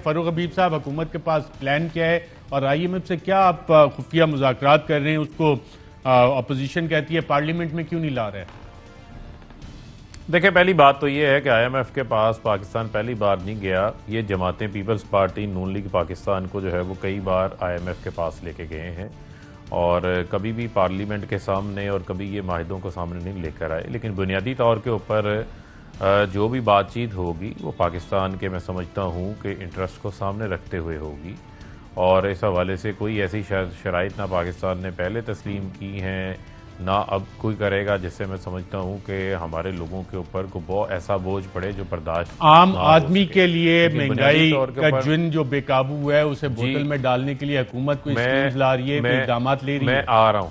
फारूक हबीब साहब, हुकूमत के पास प्लान क्या है और IMF से क्या आप खुफिया मुज़ाकरात कर रहे हैं? उसको अपोजिशन कहती है पार्लियामेंट में क्यों नहीं ला रहे? देखिए, पहली बात तो ये है कि IMF के पास पाकिस्तान पहली बार नहीं गया। ये जमातें पीपल्स पार्टी नून लीग पाकिस्तान को जो है वो कई बार IMF के पास लेके गए हैं और कभी भी पार्लियामेंट के सामने और कभी ये माहिदों को सामने नहीं लेकर आए। लेकिन बुनियादी तौर के ऊपर जो भी बातचीत होगी वो पाकिस्तान के, मैं समझता हूँ कि इंटरेस्ट को सामने रखते हुए होगी और इस हवाले से कोई ऐसी शराइत ना पाकिस्तान ने पहले तस्लीम की हैं ना अब कोई करेगा, जिससे मैं समझता हूँ कि हमारे लोगों के ऊपर को बहुत ऐसा बोझ पड़े जो बर्दाश्त आम आदमी के लिए महंगाई का जुन जो बेकाबू हुआ है उसे बोतल में डालने के लिए हुकूमत को स्कीम्स ला रही है, इक़दाम ले रही है। मैं आ रहा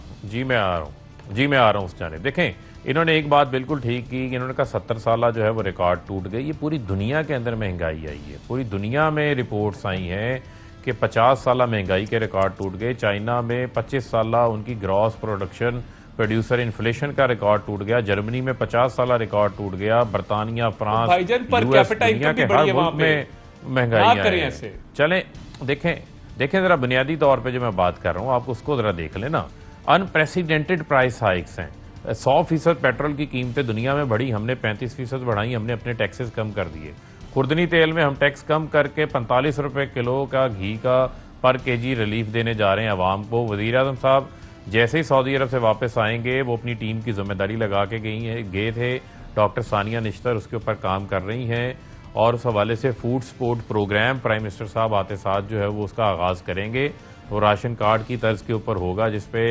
हूँ उस जाने। देखें, इन्होंने एक बात बिल्कुल ठीक की कि इन्होंने कहा 70 साल जो है वो रिकॉर्ड टूट गए। ये पूरी दुनिया के अंदर महंगाई आई है, पूरी दुनिया में रिपोर्ट्स आई हैं कि 50 साल महंगाई के रिकॉर्ड टूट गए। चाइना में 25 साल उनकी ग्रॉस प्रोडक्शन प्रोड्यूसर इन्फ्लेशन का रिकॉर्ड टूट गया। जर्मनी में 50 साल रिकॉर्ड टूट गया। बरतानिया, फ्रांस, यूएस, दुनिया के हर मुल्क में महंगाई है। चलें देखें जरा बुनियादी तौर पे जो मैं बात कर रहा हूँ आप उसको जरा देख लें ना। अनप्रेसिडेंटेड प्राइस हाइक्स हैं। 100% पेट्रोल की कीमतें दुनिया में बढ़ी, हमने 35% बढ़ाई, हमने अपने टैक्सेस कम कर दिए। खुर्दनी तेल में हम टैक्स कम करके 45 रुपए किलो का घी का पर केजी रिलीफ देने जा रहे हैं अवाम को। वज़ीर आज़म साहब जैसे ही सऊदी अरब से वापस आएंगे वो अपनी टीम की जिम्मेदारी लगा के गए थे। डॉक्टर सानिया निश्तर उसके ऊपर काम कर रही हैं और उस हवाले से food support program prime minister साहब आते साथ जो है वो उसका आगाज़ करेंगे। वो राशन कार्ड की तर्ज के ऊपर होगा जिसपे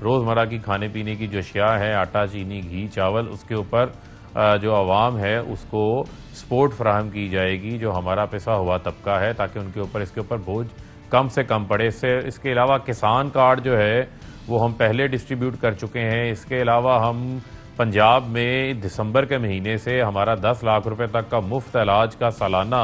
रोज़मर्रा की खाने पीने की जो अशिया है, आटा, चीनी, घी, चावल, उसके ऊपर जो आवाम है उसको सपोर्ट फराहम की जाएगी, जो हमारा पैसा हुआ तबका है, ताकि उनके ऊपर इसके ऊपर बोझ कम से कम पड़े। इसके अलावा किसान कार्ड जो है वो हम पहले डिस्ट्रीब्यूट कर चुके हैं। इसके अलावा हम पंजाब में दिसंबर के महीने से हमारा 10 लाख रुपए तक का मुफ्त इलाज का सालाना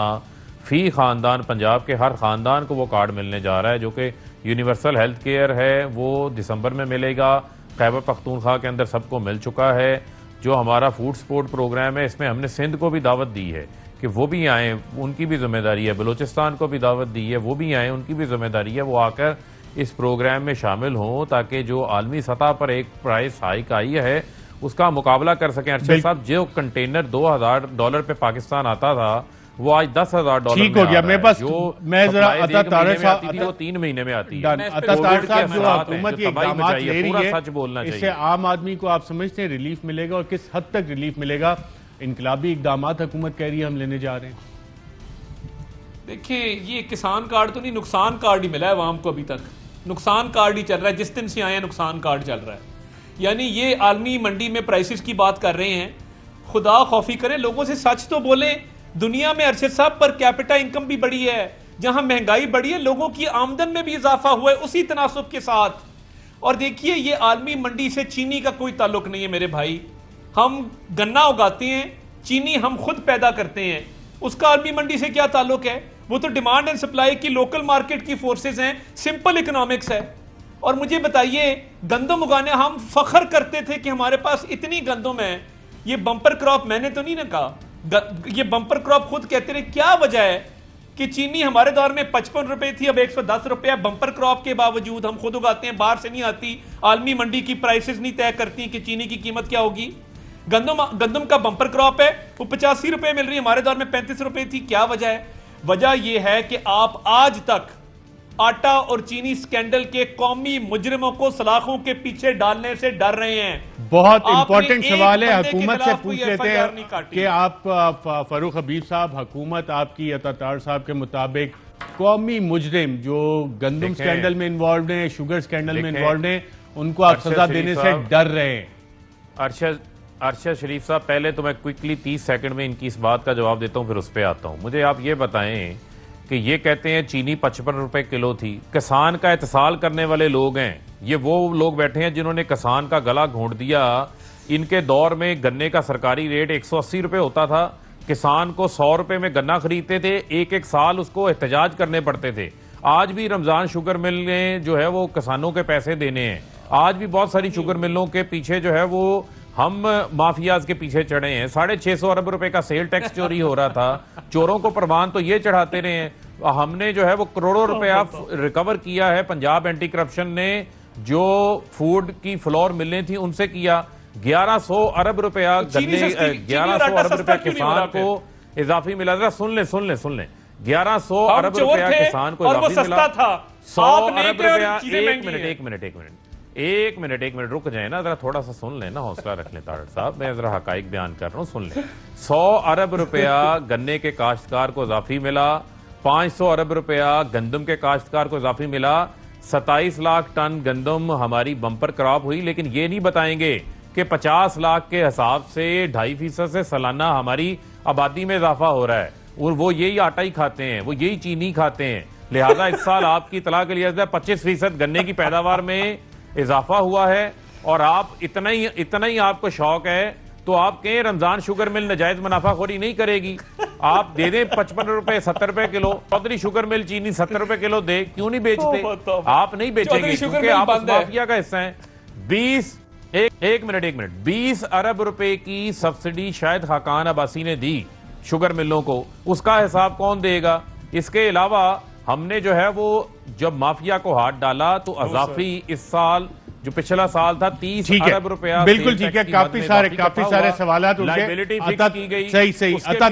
फी खानदान, पंजाब के हर खानदान को वो कार्ड मिलने जा रहा है, जो कि यूनिवर्सल हेल्थ केयर है, वो दिसंबर में मिलेगा। खैबर पख्तूनख्वा के अंदर सबको मिल चुका है। जो हमारा फूड सपोर्ट प्रोग्राम है इसमें हमने सिंध को भी दावत दी है कि वो भी आएँ, उनकी भी जिम्मेदारी है। बलूचिस्तान को भी दावत दी है, वो भी आएँ, उनकी भी जिम्मेदारी है, वो आकर इस प्रोग्राम में शामिल हों ताकि जो आलमी सतह पर एक प्राइस हाइक आई है उसका मुकाबला कर सकें। अरशद साहब, जो कंटेनर $2000 पे पाकिस्तान आता था वो आज $10,000 ठीक हो गया। मेरे पास जो मैं जरा अता तारड़ साहब वो 3 महीने में आती है। अता तारड़ साहब, जो हुकूमत ये इक़दाम ले रही है सच बोलना चाहिए, इससे आम आदमी को आप समझते हैं रिलीफ मिलेगा और किस हद तक रिलीफ मिलेगा? इनकलाबी इक़दाम हुकूमत कह रही है हम लेने जा रहे हैं। देखिए, ये किसान कार्ड तो नहीं, नुकसान कार्ड ही मिला है आवाम को। अभी तक नुकसान कार्ड ही चल रहा है, जिस दिन से आए नुकसान कार्ड चल रहा है। यानी ये आलमी मंडी में प्राइसेस की बात कर रहे हैं। खुदा खौफी करें, लोगों से सच तो बोलें। दुनिया में अरशद साहब पर कैपिटा इनकम भी बढ़ी है, जहां महंगाई बढ़ी है लोगों की आमदन में भी इजाफा हुआ है उसी तनासुब के साथ। और देखिए, ये आलमी मंडी से चीनी का कोई ताल्लुक नहीं है मेरे भाई। हम गन्ना उगाते हैं, चीनी हम खुद पैदा करते हैं, उसका आलमी मंडी से क्या ताल्लुक है? वो तो डिमांड एंड सप्लाई की लोकल मार्केट की फोर्सेस हैं, सिंपल इकोनॉमिक्स है। और मुझे बताइए, गंदम उगाने हम फख्र करते थे कि हमारे पास इतनी गंदम है। ये बम्पर क्रॉप मैंने तो नहीं ना कहा, ये बम्पर क्रॉप खुद कहते रहे। क्या वजह है कि चीनी हमारे दौर में 55 रुपए थी, अब 110 रुपए है। बम्पर क्रॉप के बावजूद हम खुद उगाते हैं, बाहर से नहीं आती। आलमी मंडी की प्राइसेस नहीं तय करती कि चीनी की कीमत क्या होगी। गंदम का बम्पर क्रॉप है, वो 85 रुपए मिल रही है, हमारे दौर में 35 रुपए थी। क्या वजह है? वजह यह है कि आप आज तक आटा और चीनी स्कैंडल के कौमी मुजरिमों को सलाखों के पीछे डालने से डर रहे हैं। बहुत इंपॉर्टेंट सवाल है, हुकूमत से पूछ लेते हैं कि आप फारूक हबीब साहब, हुकूमत आपकी अता तारड़ साहब के मुताबिक कौमी मुजरिम जो गंदम स्कैंडल में इन्वॉल्व हैं, शुगर स्कैंडल में इन्वॉल्व हैं, उनको आप सजा देने से डर रहे हैं? अरशद शरीफ साहब, पहले तो मैं क्विकली 30 सेकंड में इनकी इस बात का जवाब देता हूं, फिर उस पर आता हूं। मुझे आप ये बताएं कि ये कहते हैं चीनी 55 रुपए किलो थी। किसान का एहतसाल करने वाले लोग हैं, ये वो लोग बैठे हैं जिन्होंने किसान का गला घोंट दिया। इनके दौर में गन्ने का सरकारी रेट 180 रुपए होता था। किसान को 100 रुपए में गन्ना खरीदते थे, एक एक साल उसको एहतजाज करने पड़ते थे। आज भी रमजान शुगर मिल ने जो है वो किसानों के पैसे देने हैं। आज भी बहुत सारी शुगर मिलों के पीछे जो है वो हम माफियाज के पीछे चढ़े हैं। 650 अरब रुपए का सेल टैक्स चोरी हो रहा था। चोरों को परवान तो ये चढ़ाते रहे हैं, हमने जो है वो करोड़ों रुपया रिकवर किया है। पंजाब एंटी करप्शन ने जो फूड की फ्लोर मिलें थी उनसे किया। 1100 अरब रुपया गन्ने, 1100 अरब रुपया किसान को इजाफी मिला था। सुन ले 1100 अरब रुपया किसान को इजाफी मिला। 100 अरब रुपया। एक मिनट रुक जाए ना, जरा थोड़ा सा सुन लेना, हौसला रख लें तारड़ साहब, मैं जरा हकाइक बयान कर रहा हूं, सुन लें। 100 अरब रुपया गन्ने के काश्तकार को इजाफी मिला। 500 अरब रुपया गंदम के काश्तकार को इजाफी मिला। 27 लाख टन गंदम हमारी बंपर क्रॉप हुई। लेकिन ये नहीं बताएंगे कि 50 लाख के हिसाब से 2.5% से सालाना हमारी आबादी में इजाफा हो रहा है, और वो यही आटा ही खाते हैं, वो यही चीनी खाते हैं। लिहाजा इस साल आपकी इतला के लिए 25% गन्ने की पैदावार में इजाफा हुआ है, और आप इतना ही आपको शौक है तो आप कहें रमजान शुगर मिल नजायज मुनाफाखोरी नहीं करेगी। आप दे दें 55 रुपए 70 रुपए किलो। चौधरी शुगर मिल चीनी 70 रुपए किलो दे, क्यों नहीं बेचते? आप नहीं बेचेंगे क्योंकि आप उस माफिया का हिस्सा हैं। 20 अरब रुपए की सब्सिडी शायद खाकान अब्बासी ने दी शुगर मिलों को, उसका हिसाब कौन देगा? इसके अलावा हमने जो है वो जब माफिया को हाथ डाला तो अजाफी इस साल जो पिछला साल था 30 अरब रुपया। बिल्कुल ठीक है, काफी सारे सवालात उठे। सही अता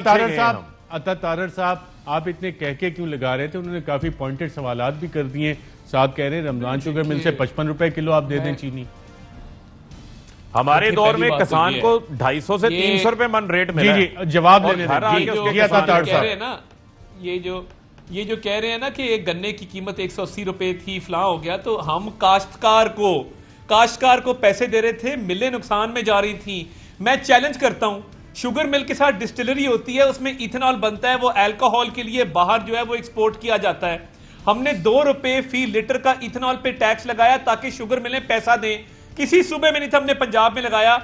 तारड़ साहब आप इतने कहके क्यों लगा रहे थे? उन्होंने काफी पॉइंटेड सवालात भी कर दिए। साथ कह रहे हैं रमजान शुगर मिल से 55 रुपए किलो आप दे दें चीनी। हमारे दौर में किसान को 250 से 300 रुपए मन रेट मिला। जी जवाब देने ये जो कह रहे हैं ना कि एक गन्ने की कीमत 180 रुपए थी, फलां हो गया, तो हम काश्तकार को पैसे दे रहे थे, मिलें नुकसान में जा रही थी। मैं चैलेंज करता हूं, शुगर मिल के साथ डिस्टिलरी होती है, उसमें इथेनॉल बनता है, वो अल्कोहल के लिए बाहर जो है वो एक्सपोर्ट किया जाता है। हमने 2 रुपए फी लीटर का इथेनॉल पे टैक्स लगाया ताकि शुगर मिलें पैसा दें। किसी सूबे में नहीं था, हमने पंजाब में लगाया।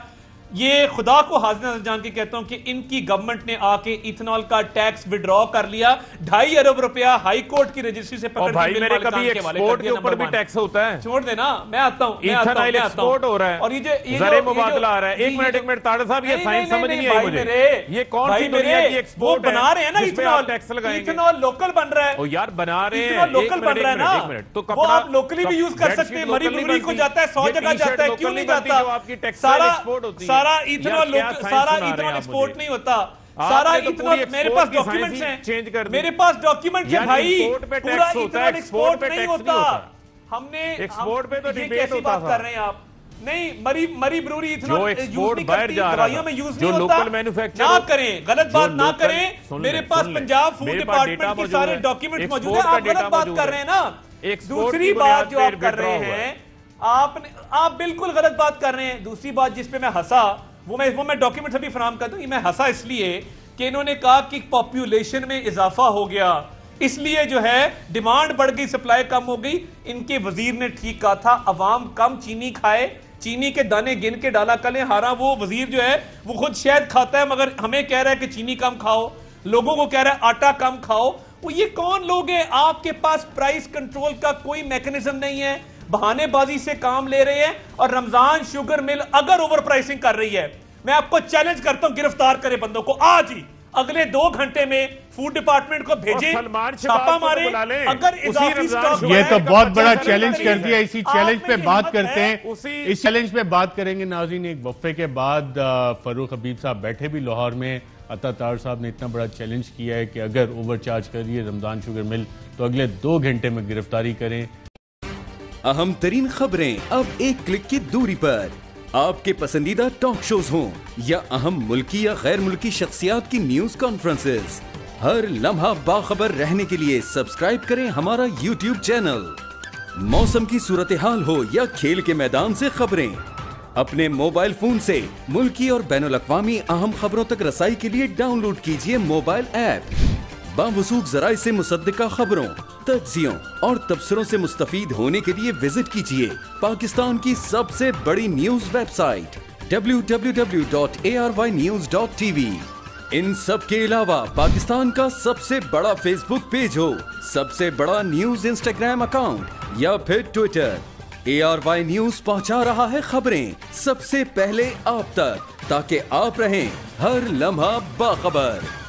ये खुदा को हाजिर जान के कहता हूं कि इनकी गवर्नमेंट ने आके इथेनॉल का टैक्स विड्रॉ कर लिया। 2.5 अरब रुपया हाई कोर्ट की रजिस्ट्री से पकड़ भाई मेरे कभी एक्सपोर्ट के ऊपर भी टैक्स होता है। छोड़ देना, मैं आता हूं। इथेनॉल एक्सपोर्ट हो रहा है और ये ज़रे मुबादला आ रहा है। एक मिनट तारड़ साहब, ये साइंस समझ नहीं आई मुझे। ये कौन सी दुनिया की एक्सपोर्ट बना रहे हैं ना इथेनॉल, टैक्स लगाएंगे? इथेनॉल लोकल बन रहा है। ओ यार बना रहे हैं, लोकल बन रहा है ना, तो वो आप लोकली भी यूज कर सकते हैं। मरी ब्रूरी को जाता है, 100 जगह जाता है, क्यों नहीं जाता? सारा इथेनॉल एक्सपोर्ट नहीं होता। सारा इथेनॉल मेरे पास डॉक्यूमेंट्स हैं, मेरे पास डॉक्यूमेंट है भाई। पूरा इथेनॉल एक्सपोर्ट नहीं होता। हमने एक्सपोर्ट पे तो डिबेट होता था। कर रहे हैं आप? नहीं, मरी ब्रूरी इथेनॉल यूज नहीं करती, दवाइयों में यूज नहीं होता। ना करें, गलत बात ना करें। मेरे पास पंजाब फूड डिपार्टमेंट के सारे डॉक्यूमेंट मौजूद है। आप गलत बात कर रहे हैं ना। दूसरी बात जो आप कर रहे हैं, आप बिल्कुल गलत बात कर रहे हैं। दूसरी बात जिस पे मैं हंसा, वो मैं डॉक्यूमेंट अभी फराहम कर दूं। मैं हंसा इसलिए कि इन्होंने कहा कि पॉपुलेशन में इजाफा हो गया, इसलिए जो है डिमांड बढ़ गई, सप्लाई कम हो गई। इनके वजीर ने ठीक कहा था, अवाम कम चीनी खाए, चीनी के दाने गिन के डाला करें। हारा वो वजीर जो है वो खुद शहद खाता है, मगर हमें कह रहा है कि चीनी कम खाओ, लोगों को कह रहा है आटा कम खाओ। वो ये कौन लोग हैं? आपके पास प्राइस कंट्रोल का कोई मैकेनिज्म नहीं है, बहानेबाजी से काम ले रहे हैं। और रमजान शुगर मिल अगर ओवर प्राइसिंग कर रही है, मैं आपको चैलेंज करता हूं, गिरफ्तार करें बंदों को आज ही, अगले 2 घंटे में फूड डिपार्टमेंट को भेजें, छापा मारे। अगर इजाफी स्टॉक, ये तो बहुत बड़ा चैलेंज कर दिया। इसी चैलेंज पे बात करते हैं, इस चैलेंज पे बात करेंगे नाज़रीन। एक वक्फे के बाद फरूख हबीब साहब बैठे भी लाहौर में। अता तारड़ साहब ने इतना बड़ा चैलेंज किया है कि अगर ओवरचार्ज कर रही है रमजान शुगर मिल तो अगले 2 घंटे में गिरफ्तारी करें। अहम तरीन खबरें अब एक क्लिक की दूरी पर। आपके पसंदीदा टॉक शोज हों या अहम मुल्की या गैर मुल्की शख्सियात की न्यूज कॉन्फ्रेंसेस, हर लम्हा बाखबर रहने के लिए सब्सक्राइब करें हमारा YouTube चैनल। मौसम की सूरत हाल हो या खेल के मैदान से खबरें, अपने मोबाइल फोन से मुल्की और बैनुल अक़वामी अहम खबरों तक रसाई के लिए डाउनलोड कीजिए मोबाइल ऐप। बावसूख ज़राए से मुसद्दिका खबरों, तज्ज़ियों और तबसरों से मुस्तफीद होने के लिए विजिट कीजिए पाकिस्तान की सबसे बड़ी न्यूज वेबसाइट www.arYnews.tv। इन सब के अलावा पाकिस्तान का सबसे बड़ा फेसबुक पेज हो, सबसे बड़ा न्यूज इंस्टाग्राम अकाउंट या फिर ट्विटर, ARY न्यूज पहुंचा रहा है खबरें सबसे पहले आप तक, ताकि आप रहें हर लम्हा बाखबर।